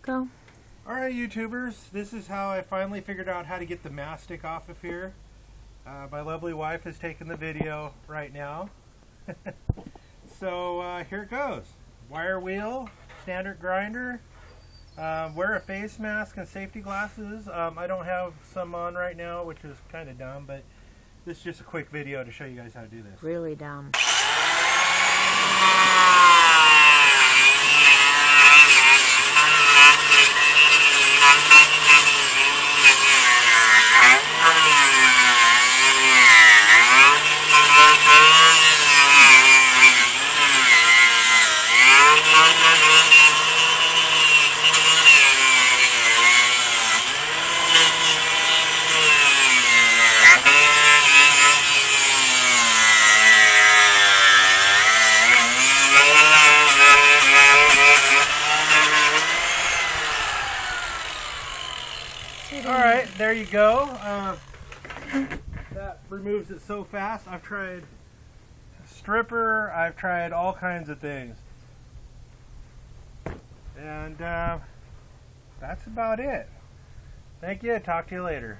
Go. Alright YouTubers, this is how I finally figured out how to get the mastic off of here. My lovely wife is taking the video right now. So here it goes. Wire wheel, standard grinder, wear a face mask and safety glasses. I don't have some on right now, which is kind of dumb, but this is just a quick video to show you guys how to do this. Really dumb. Alright, there you go. That removes it so fast. I've tried stripper, I've tried all kinds of things. And that's about it. Thank you. Talk to you later.